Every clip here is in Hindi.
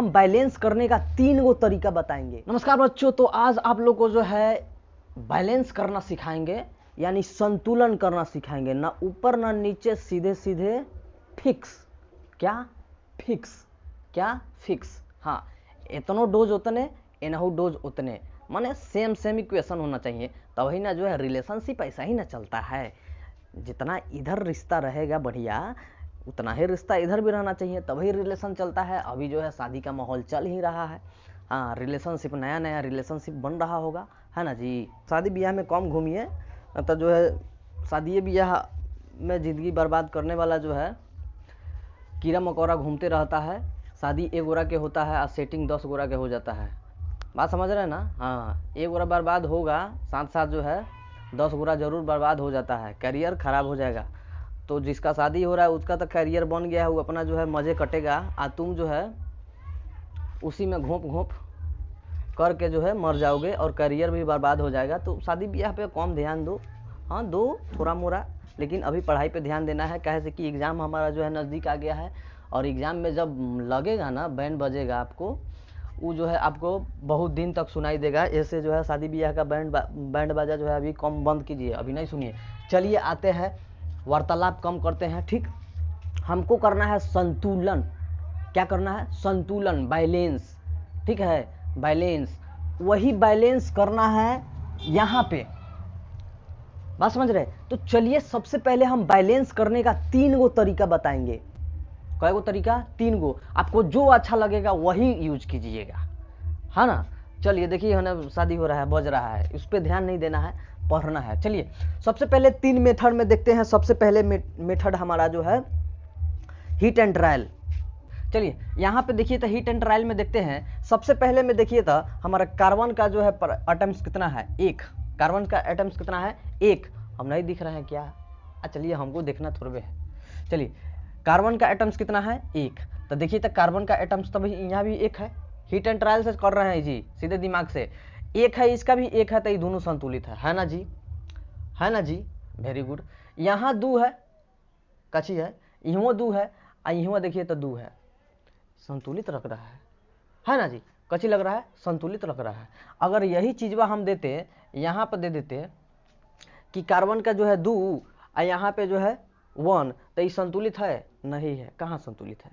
हम बैलेंस करने का 3 गो तरीका बताएंगे। नमस्कार बच्चों, तो आज आप लोग को जो है बैलेंस करना सिखाएंगे, यानी संतुलन करना सिखाएंगे। ना ऊपर ना नीचे, सीधे सीधे फिक्स। क्या फिक्स? क्या फिक्स? हाँ, इतनो डोज उतने, इनहु डोज उतने, माने सेम सेम इक्वेशन होना चाहिए, तभी ना जो है रिलेशनशिप ऐसा ही ना चलता है। जितना इधर रिश्ता रहेगा बढ़िया, उतना ही रिश्ता इधर भी रहना चाहिए, तभी रिलेशन चलता है। अभी जो है शादी का माहौल चल ही रहा है। हाँ, रिलेशनशिप नया नया रिलेशनशिप बन रहा होगा, है ना जी। शादी ब्याह में कम घूमिए, तो जो है शादी ब्याह में ज़िंदगी बर्बाद करने वाला जो है कीड़ा मकोड़ा घूमते रहता है। शादी 1 गोरा के होता है और सेटिंग 10 गोरा के हो जाता है। बात समझ रहे हैं ना। हाँ, 1 गोरा बर्बाद होगा, साथ साथ जो है 10 गोरा जरूर बर्बाद हो जाता है, करियर खराब हो जाएगा। तो जिसका शादी हो रहा है उसका तो करियर बन गया है, वो अपना जो है मज़े कटेगा, और तुम जो है उसी में घोंप घोंप करके जो है मर जाओगे और करियर भी बर्बाद हो जाएगा। तो शादी ब्याह पे कम ध्यान दो। हाँ, दो थोड़ा मोड़ा, लेकिन अभी पढ़ाई पे ध्यान देना है। कहे से कि एग्ज़ाम हमारा जो है नज़दीक आ गया है, और एग्ज़ाम में जब लगेगा ना, बैंड बजेगा आपको, वो जो है आपको बहुत दिन तक सुनाई देगा। ऐसे जो है शादी ब्याह का बैंड बाजा जो है अभी कम बंद कीजिए, अभी नहीं सुनिए। चलिए आते हैं, वार्तालाप कम करते हैं। ठीक, हमको करना है संतुलन। क्या करना है? संतुलन, बैलेंस। ठीक है, बैलेंस। वही बैलेंस करना है यहाँ पे। बात समझ रहे? तो चलिए सबसे पहले हम बैलेंस करने का 3 गो तरीका बताएंगे। कई गो तरीका? 3 गो। आपको जो अच्छा लगेगा वही यूज कीजिएगा, है ना। चलिए देखिए, है ना, शादी हो रहा है, बज रहा है, उस पर ध्यान नहीं देना है, पढ़ना है। चलिए सबसे पहले 3 मेथड में देखते हैं। सबसे पहले मेथड हमारा जो है हीट एंड ट्रायल। चलिए यहाँ पे देखिए तो हीट एंड ट्रायल में देखते हैं। सबसे पहले में देखिए तो हमारा कार्बन का जो है एटम्स कितना है? 1। कार्बन का एटम्स कितना है? 1। हम नहीं दिख रहे हैं क्या? चलिए हमको देखना थोड़े है। चलिए कार्बन का एटम्स कितना है? 1। तो देखिए तो कार्बन का एटम्स तो यहाँ भी 1 है। हीट एंड ट्रायल से कर रहे हैं जी, सीधे दिमाग से। 1 है, इसका भी 1 है, तो ये दोनों संतुलित है ना जी? है ना जी? Very good. यहाँ 2 है, कची है, यहाँ 2 है, और यहाँ देखिए तो 2 है, संतुलित लग रहा है ना जी? कची लग रहा है? संतुलित लग रहा है। अगर यही चीजवा हम देते, यहाँ पर दे देते कि कार्बन का जो है 2 और यहाँ पे जो है 1, तो ये संतुलित है? नहीं है। कहाँ संतुलित है?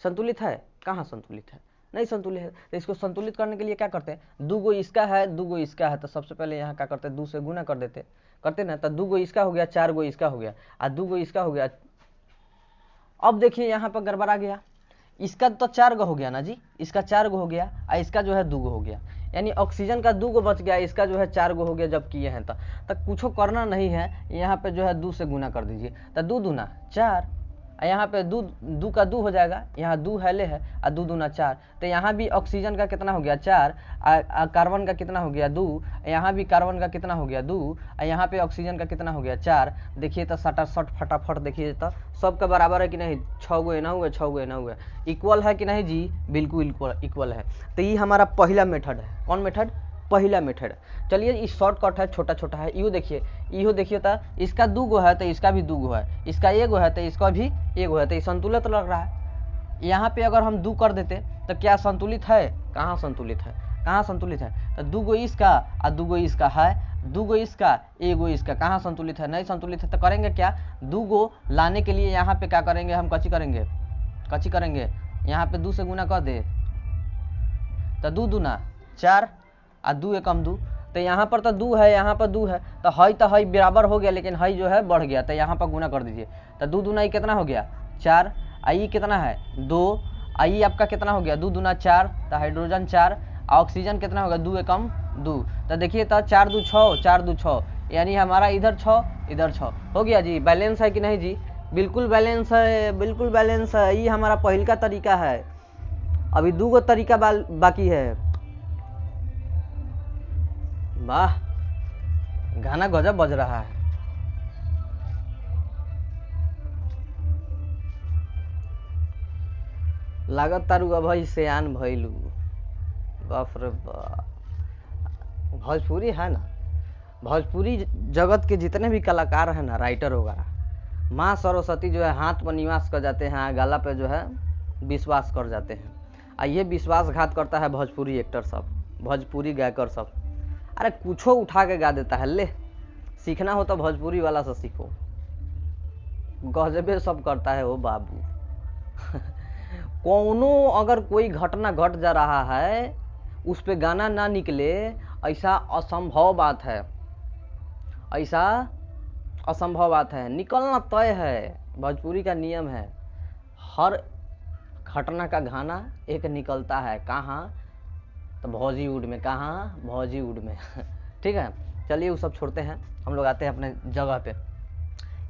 संतुलित है? कहाँ संतुलित है? नहीं संतुलित है। तो इसको संतुलित करने के लिए क्या करते हैं? 2 गो इसका है, 2 गो इसका है, तो सबसे पहले यहाँ क्या करते हैं? 2 से गुना कर देते, करते ना, तो 2 गो इसका हो गया, 4 गो इसका हो गया, और 2 गो इसका हो गया। अब देखिए यहाँ पर गड़बड़ा गया, इसका तो 4 गो हो गया ना जी, इसका 4 गो हो गया, और इसका जो है 2 गो हो गया, यानी ऑक्सीजन का 2 गो बच गया, इसका जो है 4 गो हो गया। जब किए हैं तो कुछ करना नहीं है, यहाँ पे जो है 2 से गुना कर दीजिए, तो 2 दूना 4, यहाँ पे 2 का 2 हो जाएगा, यहाँ 2 है ले है, और 2 दूना 4, तो यहाँ भी ऑक्सीजन का कितना हो गया? 4, कार्बन का कितना हो गया? 2, यहाँ भी कार्बन का कितना हो गया? 2, और यहाँ पे ऑक्सीजन का कितना हो गया? 4। देखिए तो सटासट फटाफट देखिए तो सबका बराबर है कि नहीं? 6 गो एना हुआ, 6 गो एना हुआ, इक्वल है कि नहीं जी? बिल्कुल इक्वल है। तो ये हमारा पहला मेथड है। कौन मेथड? पहला मेथड। चलिए ये शॉर्टकट है, छोटा छोटा है। इहो देखिए तो इसका 2 गो है, तो इसका भी 2 गो है, इसका 1 गो है, तो इसका भी 1 गो है, तो ये संतुलित लग रहा है। यहाँ पे अगर हम 2 कर देते तो क्या संतुलित है? कहाँ संतुलित है? कहाँ संतुलित है? तो 2 गो इसका और 2 गो इसका है, 2 गो इसका, 1 गो इसका, कहाँ संतुलित है? नहीं संतुलित है। तो करेंगे क्या? 2 गो लाने के लिए यहाँ पे क्या करेंगे? हम कची करेंगे, यहाँ पे 2 से गुना कर दे, तो 2 दूना 4, और 2 एकम 2, तो यहाँ पर तो 2 है, यहाँ पर 2 है, तो हई बराबर हो गया, लेकिन हई जो है बढ़ गया, तो यहाँ पर गुना कर दीजिए, तो 2 दूना ये कितना हो गया? 4, आई कितना है? 2, आई आपका कितना हो गया? 2 दूना 4, तो हाइड्रोजन 4, ऑक्सीजन कितना होगा? 2 एकम 2, तो देखिए तो 4 2 6, 4 2 6, यानी हमारा इधर 6 इधर 6 हो गया जी। बैलेंस है कि नहीं जी? बिल्कुल बैलेंस है, बिल्कुल बैलेंस है। ये हमारा पहल का तरीका है। अभी 2 गो तरीका बाकी है। वाह, गाना गजब बज रहा है। लागत तारू अब सियान भइलू। बाप रे बाप, भोजपुरी है ना, भोजपुरी जगत के जितने भी कलाकार हैं ना, राइटर वगैरह, माँ सरस्वती जो है हाथ पर निवास कर जाते हैं, गला पे जो है विश्वास कर जाते हैं। ये विश्वासघात करता है भोजपुरी एक्टर सब, भोजपुरी गायकर सब। अरे कुछो उठा के गा देता है, ले सीखना हो तो भोजपुरी वाला से सीखो, गजबे सब करता है वो बाबू। कौनो अगर कोई घटना घट जा रहा है उस पे गाना ना निकले, ऐसा असंभव बात है, ऐसा असंभव बात है, निकलना तय है। भोजपुरी का नियम है, हर घटना का गाना एक निकलता है। कहाँ? तो भोजीवुड में। कहाँ? भोजीवुड में। ठीक है, चलिए वो सब छोड़ते हैं, हम लोग आते हैं अपने जगह पे।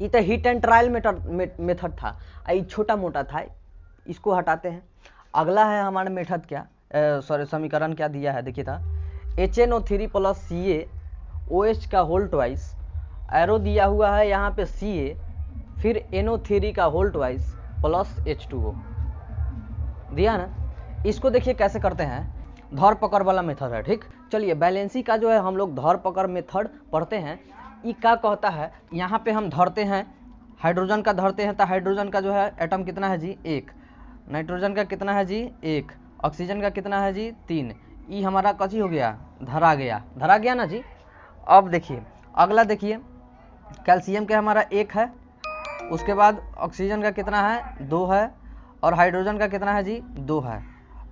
ये तो हिट एंड ट्रायल मेथड था, ये छोटा मोटा था, इसको हटाते हैं। अगला है हमारा मेथड क्या, सॉरी समीकरण क्या दिया है, देखिए था HNO3 + CaOH का होल ट्वाइस, एरो दिया हुआ है यहाँ पे Ca, फिर NO3 का होल ट्वाइस प्लस H2O दिया ना। इसको देखिए कैसे करते हैं, धर पकड़ वाला मेथड है। ठीक, चलिए बैलेंसी का जो है हम लोग धर पकड़ मेथड पढ़ते हैं। ये क्या कहता है, यहाँ पे हम धरते हैं, हाइड्रोजन का धरते हैं, तो हाइड्रोजन का जो है एटम कितना है जी 1, नाइट्रोजन का कितना है जी 1, ऑक्सीजन का कितना है जी 3। ये हमारा कची हो गया, धरा गया ना जी। अब देखिए अगला, देखिए कैल्शियम का हमारा 1 है, उसके बाद ऑक्सीजन का कितना है 2 है, और हाइड्रोजन का कितना है जी 2 है।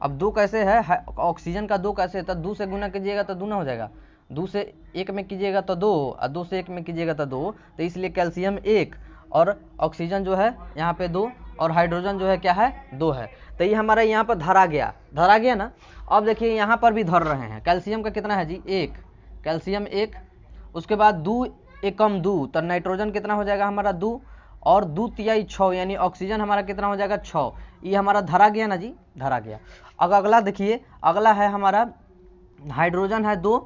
अब 2 कैसे है, ऑक्सीजन का 2 कैसे है, तो 2 से गुना कीजिएगा तो 2 ना हो जाएगा, 2 से 1 में कीजिएगा तो 2, और 2 से 1 में कीजिएगा तो 2, तो इसलिए कैल्शियम 1 और ऑक्सीजन जो है यहाँ पे 2 और हाइड्रोजन जो है क्या है 2 है। तो ये हमारा यहाँ पर धरा गया ना। अब देखिए यहाँ पर भी धर रहे हैं, कैल्शियम का कितना है जी 1, कैल्शियम 1, उसके बाद 2 एकम 2, तो नाइट्रोजन कितना हो जाएगा हमारा 2, और 2 तिहाई 6, यानी ऑक्सीजन हमारा कितना हो जाएगा 6। ये हमारा धरा गया ना जी, धरा गया। अब अगला देखिए, अगला है हमारा हाइड्रोजन है 2,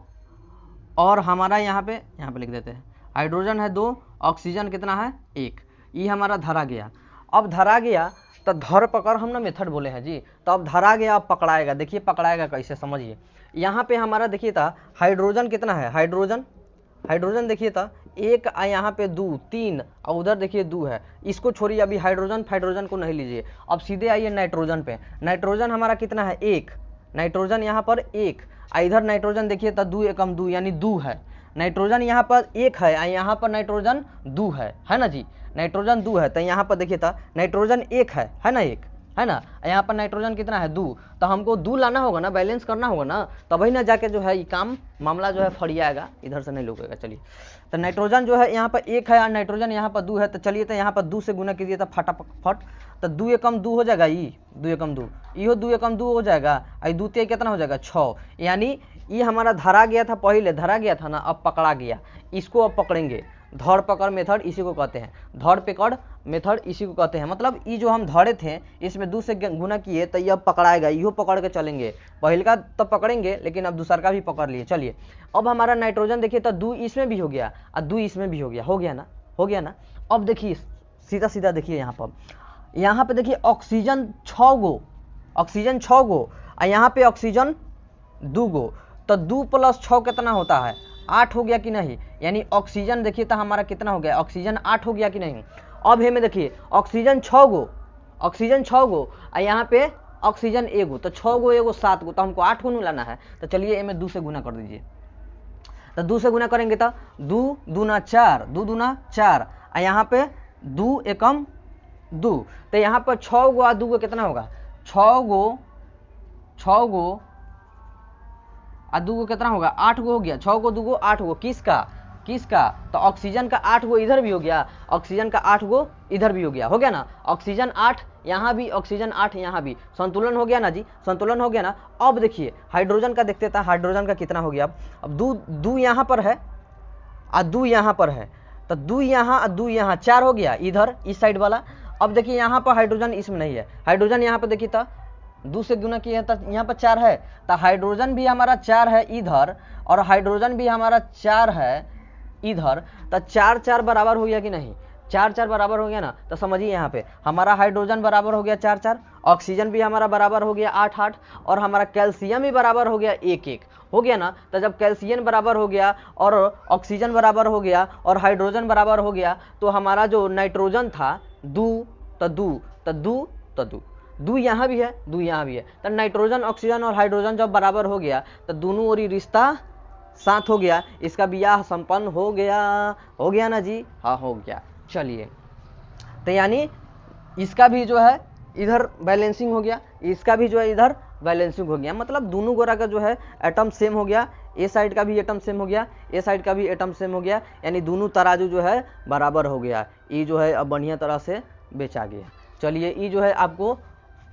और हमारा यहाँ पे लिख देते हैं, हाइड्रोजन है 2, ऑक्सीजन कितना है 1, ये हमारा धरा गया। अब धरा गया तो धर पकड़ हम ना मेथड बोले हैं जी, तो अब धरा गया, अब पकड़ाएगा। देखिए पकड़ाएगा कैसे, समझिए। यहाँ पे हमारा देखिए था हाइड्रोजन कितना है, हाइड्रोजन देखिए था 1, यहाँ पे 2 3, और उधर देखिए 2 है। इसको छोड़िए, अभी हाइड्रोजन को नहीं लीजिए, अब सीधे आइए नाइट्रोजन पे। नाइट्रोजन हमारा कितना है 1, नाइट्रोजन यहाँ पर 1, इधर नाइट्रोजन देखिए तो 2 एकम 2 यानी 2 है। नाइट्रोजन यहाँ पर 1 है, यहाँ पर नाइट्रोजन 2 है ना जी, नाइट्रोजन 2 है, तो यहाँ पर देखिए था नाइट्रोजन 1 है ना, 1 है ना, यहाँ पर नाइट्रोजन कितना है 2, तो हमको 2 लाना होगा ना, बैलेंस करना होगा ना, तभी ना जाके जो है ये काम मामला जो है फरियाएगा, इधर से नहीं लुकेगा। चलिए, तो नाइट्रोजन जो है यहाँ पर 1 है और नाइट्रोजन यहाँ पर 2 है, तो चलिए तो यहाँ पर 2 से गुना कीजिए तो फटाफट, तो 2 एकम 2 हो जाएगा, ये 2 एकम 2, इहो 2 एकम 2 हो जाएगा, और 2 तिहाई कितना हो जाएगा 6, यानी ये हमारा धरा गया था, पहले धरा गया था ना, अब पकड़ा गया। इसको अब पकड़ेंगे, धर पकड़ मेथड इसी को कहते हैं, धर पकड़ मेथड इसी को कहते हैं। मतलब ये जो हम धरे थे इसमें 2 से गुना किए तो ये अब पकड़ाएगा, इहो पकड़ के चलेंगे। पहले का तो पकड़ेंगे, लेकिन अब दूसरा का भी पकड़ लिए। चलिए, अब हमारा नाइट्रोजन देखिए तो 2 इसमें भी हो गया और 2 इसमें भी हो गया ना। अब देखिए सीधा देखिए यहाँ पर देखिए ऑक्सीजन 6 गो और यहाँ पे ऑक्सीजन 2 गो, तो 2 + 6 कितना होता है 8 हो गया कि नहीं, यानी ऑक्सीजन देखिए तो हमारा कितना हो गया, ऑक्सीजन 8 हो गया कि नहीं। अब हमें देखिए ऑक्सीजन 6 गो और यहाँ पे ऑक्सीजन 1 गो, तो 6 गो 1 गो 7 गो, तो हमको 8 गो लाना है। तो चलिए इनमें 2 से गुना कर दीजिए, तो 2 से गुना करेंगे तो 2 दूना 4, 2 दूना 4, और यहाँ पे 2 एकम 2, तो यहाँ पर 6 गो और 2 गो कितना होगा 6 गो और 2 गो कितना होगा 8 गो हो गया, 6 गो 2 गो 8 गो, किसका तो ऑक्सीजन का 8 गो इधर भी हो गया, ऑक्सीजन का 8 गो इधर भी हो गया ना, ऑक्सीजन 8 यहाँ भी, ऑक्सीजन 8 यहाँ भी, संतुलन हो गया ना जी, संतुलन हो गया ना। अब देखिए हाइड्रोजन का देखते था, हाइड्रोजन का कितना हो गया, अब 2 यहाँ पर है और 2 यहाँ पर है, तो 2 यहाँ और 2 यहाँ 4 हो गया इधर इस साइड वाला। अब देखिए यहाँ पर हाइड्रोजन इसमें नहीं है, हाइड्रोजन यहाँ पर देखिए था 2 से गुना किया तो यहाँ पर 4 है, तो हाइड्रोजन भी हमारा 4 है इधर और हाइड्रोजन भी हमारा 4 है इधर, तो 4 बराबर हो गया कि नहीं, 4 बराबर हो गया ना। तो समझिए यहाँ पे हमारा हाइड्रोजन बराबर हो गया 4, ऑक्सीजन भी हमारा बराबर हो गया 8, और हमारा कैल्शियम भी बराबर हो गया 1 हो गया ना। तो जब कैल्शियम बराबर हो गया और ऑक्सीजन बराबर हो गया और हाइड्रोजन बराबर हो गया, तो हमारा जो नाइट्रोजन था 2, दू यहाँ भी है, दू यहाँ भी है, तो नाइट्रोजन ऑक्सीजन और हाइड्रोजन जब बराबर हो गया तो दोनों ओर रिश्ता साथ हो गया, इसका ब्याह संपन्न हो गया ना जी, हाँ हो गया। चलिए, तो यानी इसका भी जो है इधर बैलेंसिंग हो गया, इसका भी जो है इधर बैलेंसिंग हो गया, मतलब दोनों गोरा का जो है एटम सेम हो गया, ए साइड का भी एटम सेम हो गया, ए साइड का भी एटम सेम हो गया, यानी दोनों तराजू जो है बराबर हो गया। ये जो है अब बढ़िया तरह से बेचा गया। चलिए, ये जो है आपको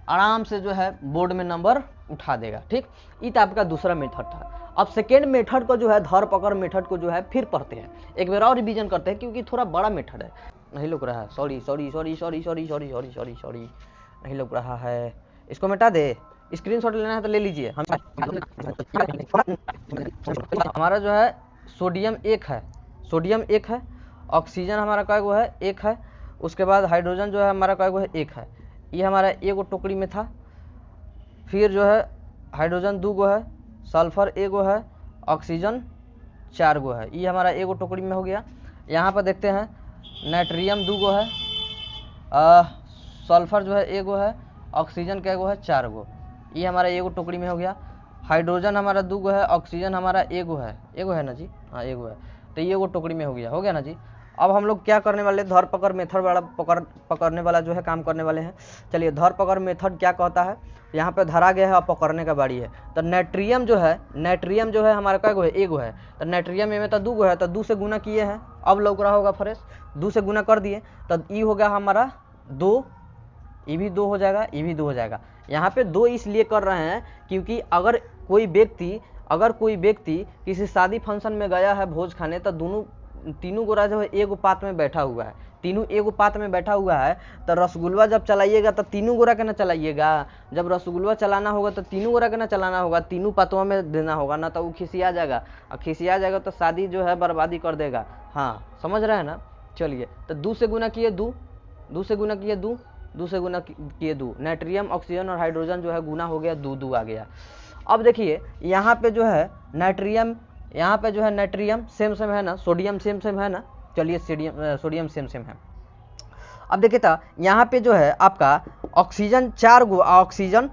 आराम से जो है बोर्ड में नंबर उठा देगा, ठीक। ये तो आपका दूसरा मेथड था। अब सेकेंड मेथड को जो है धर पकड़ मेथड को जो है फिर पढ़ते हैं, एक बार और रिवीजन करते हैं, क्योंकि थोड़ा बड़ा मेथड है। नहीं लुक रहा है, सॉरी, नहीं लुक रहा है, इसको मिटा दे। स्क्रीनशॉट लेना है तो ले लीजिए। हम हमारा जो है सोडियम एक है, ऑक्सीजन हमारा क्या वो है, एक है, उसके बाद हाइड्रोजन जो है हमारा क्या वो है, एक है। ये हमारा एगो टोकरी में था, फिर जो है हाइड्रोजन 2 गो है, सल्फर 1 गो है, ऑक्सीजन 4 गो है, ये हमारा एगो टोकरी में हो गया। यहाँ पर देखते हैं नाइट्रियम 2 गो है, सल्फर जो है 1 गो है, ऑक्सीजन का 1 गो है, 4 गो, ये हमारा एगो टोकरी में हो गया। हाइड्रोजन हमारा 2 गो है, ऑक्सीजन हमारा 1 गो है ना जी, हाँ 1 गो है, तो ये एगो टोकरी में हो गया ना जी। अब हम लोग क्या करने वाले, धर पकड़ मेथड वाला पकड़ने वाला जो है काम करने वाले हैं। चलिए, धर पकड़ मेथड क्या कहता है, यहाँ पे धरा गया है और पकड़ने का बारी है। तो नाइट्रियम जो है हमारा क्या गो है, 1 गो है, तो नाइट्रियम में तो 2 गो है, तो 2 से गुना किए हैं, अब लौक रहा होगा फ्रेश, 2 से गुना कर दिए, तो ई हो गया हमारा 2, ये भी 2 हो जाएगा, ये भी 2 हो जाएगा। यहाँ पे 2 इसलिए कर रहे हैं क्योंकि अगर कोई व्यक्ति किसी शादी फंक्शन में गया है भोज खाने, तो तीनों गोरा जो है एगो पात में बैठा हुआ है, तीनों एगो पात में बैठा हुआ है, तो रसगुल्ला जब चलाइएगा तो तीनों गोरा के ना चलाइएगा, जब रसगुल्ला चलाना होगा तो तीनों गोरा के ना चलाना होगा, तीनों पातों में देना होगा ना, तो वो खिसिया जाएगा, और खिसिया जाएगा तो शादी जो है बर्बादी कर देगा। हाँ, समझ रहे हैं ना। चलिए, तो 2 से गुना किए 2, 2 से गुना किए 2, 2 से गुना किए 2, नाइट्रियम ऑक्सीजन और हाइड्रोजन जो है गुना हो गया, 2 आ गया। अब देखिए यहाँ पे जो है नाइट्रियम, यहाँ पे जो है नाइट्रियम सेम है ना, सोडियम सेम है ना। चलिए, सोडियम सेम है। अब देखिए तो यहाँ पे जो है आपका ऑक्सीजन 4 गो, ऑक्सीजन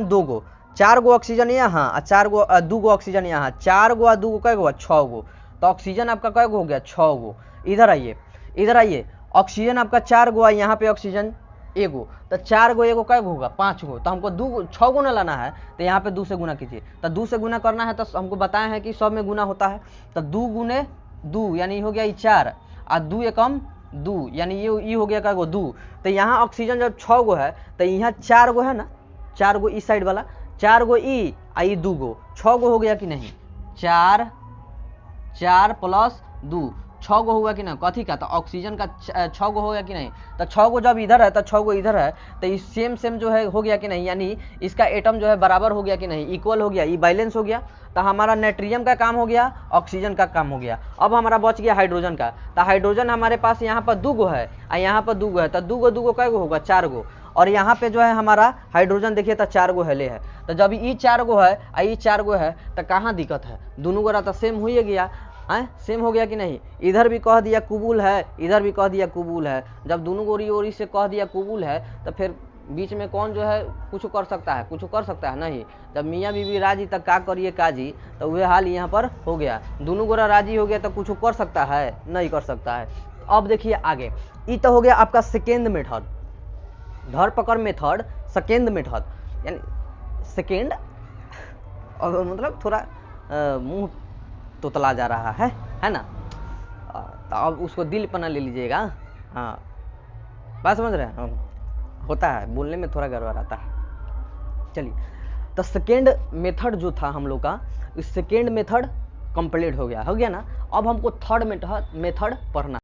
2 गो, 4 गो ऑक्सीजन यहाँ, 2 गो ऑक्सीजन यहाँ, 4 गो और 2 गो क्या गो, 6 गो, तो ऑक्सीजन आपका क्या गो हो गया, 6 गो। इधर आइए, ऑक्सीजन आपका 4 गो है, यहाँ पे ऑक्सीजन 1 गो, तो 4 गो 1 गो क्या होगा, 5 गो, तो हमको 6 गुना लाना है, तो यहाँ पे 2 से गुना कीजिए। तो 2 से गुना करना है तो हमको बताया है कि 100 में गुना होता है, तो 2 गुने 2 यानी हो गया 4, और 2 एकम 2 यानी ये हो गया क्या गो 2। तो यहाँ ऑक्सीजन जब 6 गो है तो यहाँ 4 गो है ना, 4 गो इस साइड वाला, 4 गो ई आई 2 गो, 6 गो हो गया कि नहीं, 4 प्लस 2 6 गो हुआ कि नहीं, कथी का, तो ऑक्सीजन का 6 गो हो गया कि नहीं, तो 6 गो जब इधर है तो 6 गो इधर है, तो ये सेम जो है हो गया कि नहीं, यानी इसका एटम जो है बराबर हो गया कि नहीं, इक्वल हो गया, ये बैलेंस हो गया। तो हमारा नाइट्रियम का काम हो गया, ऑक्सीजन का काम हो गया। अब हमारा बच गया हाइड्रोजन का, तो हाइड्रोजन हमारे पास यहाँ पर 2 गो है और यहाँ पर 2 गो है, तो 2 गो क्या गो होगा, 4 गो, और यहाँ पे जो है हमारा हाइड्रोजन देखिए तो 4 गो हेले है, तो जब ये 4 गो है और ये 4 गो है तो कहाँ दिक्कत है, दोनों गोरा तो सेम हो ही गया, सेम हो गया कि नहीं। इधर भी कह दिया कुबूल है, इधर भी कह दिया कुबूल है, जब दोनों गोरी ओरी से कह दिया कुबूल है तो फिर बीच में कौन जो है कुछ कर सकता है, नहीं। जब मियाँ बीबी राजी तक का करिए काजी, तो वह हाल यहाँ पर हो गया, दोनों गोरा राजी हो गया तो कुछ कर सकता है, नहीं कर सकता है। अब देखिए आगे, ये तो हो गया आपका सेकेंड मेथड, धर पकड़ मेथड, सेकेंड मेथड, यानी सेकेंड, और मतलब थोड़ा मुंह तोतला जा रहा है ना, तो अब उसको दिल पना ले लीजिएगा। हाँ, बात समझ रहे हैं, होता है बोलने में थोड़ा गड़बड़ आता है। चलिए, तो सेकेंड मेथड जो था हम लोग का, इस सेकेंड मेथड कंप्लीट हो गया ना। अब हमको थर्ड मेथड पढ़ना